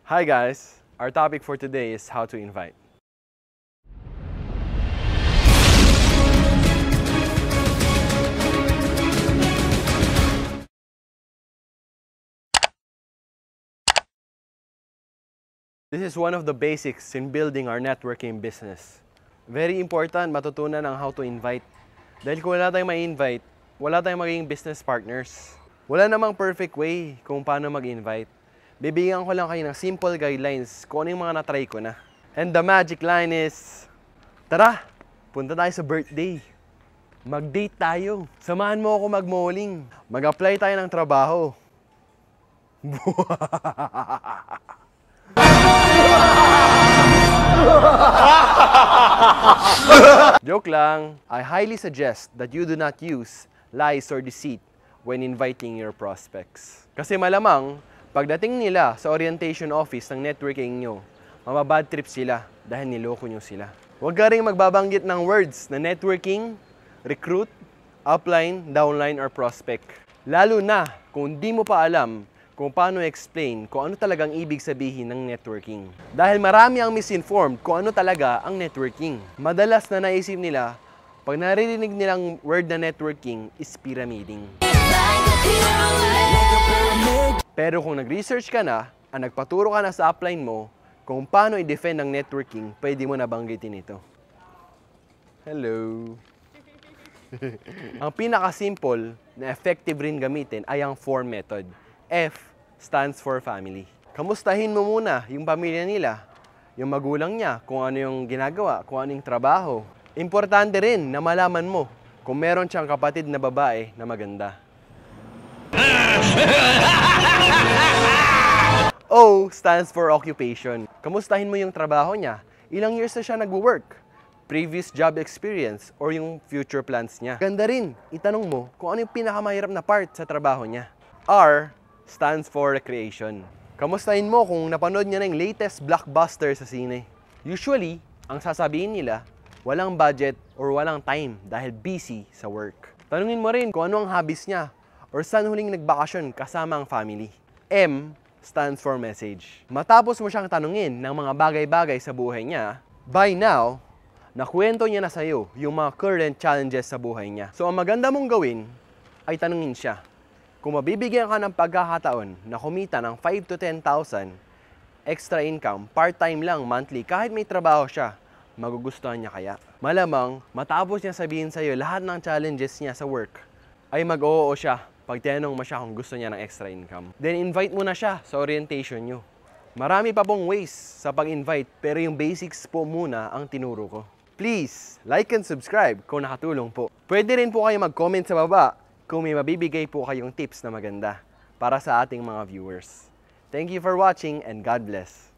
Hi guys! Our topic for today is how to invite. This is one of the basics in building our networking business. Very important matutunan ang how to invite. Dahil kung wala tayong ma-invite, wala tayong magiging business partners. Wala namang perfect way kung paano mag-invite. Bibigyan ko lang kayo ng simple guidelines kung ano yung mga na-try ko na. And the magic line is, tara, punta tayo sa birthday. Mag-date tayo. Samahan mo ako mag-malling. Mag-apply tayo ng trabaho. Joke lang. I highly suggest that you do not use lies or deceit when inviting your prospects. Kasi malamang, pagdating nila sa orientation office ng networking nyo, mababad trip sila dahil niloko nyo sila. Huwag ka rin magbabanggit ng words na networking, recruit, upline, downline, or prospect. Lalo na kung di mo pa alam kung paano explain kung ano talagang ibig sabihin ng networking. Dahil marami ang misinformed kung ano talaga ang networking. Madalas na naisip nila, pag naririnig nilang word na networking is pyramiding. Pero kung nag-research ka na, nagpaturo ka na sa upline mo, kung paano i-defend ang networking, pwede mo nabanggitin ito. Hello! Ang pinaka-simple na effective rin gamitin ay ang FORM method. F stands for family. Kamustahin mo muna yung pamilya nila, yung magulang niya, kung ano yung ginagawa, kung ano yung trabaho. Importante rin na malaman mo kung meron siyang kapatid na babae na maganda. O stands for occupation. Kamustahin mo yung trabaho niya, ilang years na siya nag-work, previous job experience, or yung future plans niya. Ganda rin, itanong mo kung ano yung pinakamahirap na part sa trabaho niya. R stands for recreation. Kamustahin mo kung napanood niya na yung latest blockbuster sa sine. Usually, ang sasabihin nila, walang budget or walang time dahil busy sa work. Tanungin mo rin kung ano ang hobbies niya or saan huling nagbakasyon kasama ang family. M stands for message. Matapos mo siyang tanungin ng mga bagay-bagay sa buhay niya, by now, nakwento niya na sa'yo yung mga current challenges sa buhay niya. So, ang maganda mong gawin ay tanungin siya. Kung mabibigyan ka ng pagkakataon na kumita ng 5 to 10,000 extra income, part-time lang, monthly, kahit may trabaho siya, magugustuhan niya kaya? Malamang, matapos niya sabihin sa'yo lahat ng challenges niya sa work, ay mag-oo siya pag tinanong mo siya kung gusto niya ng extra income. Then invite mo na siya sa orientation niyo. Marami pa pong ways sa pag-invite, pero yung basics po muna ang tinuro ko. Please, like and subscribe kung nakatulong po. Pwede rin po kayo mag-comment sa baba kung may mabibigay po kayong tips na maganda para sa ating mga viewers. Thank you for watching and God bless.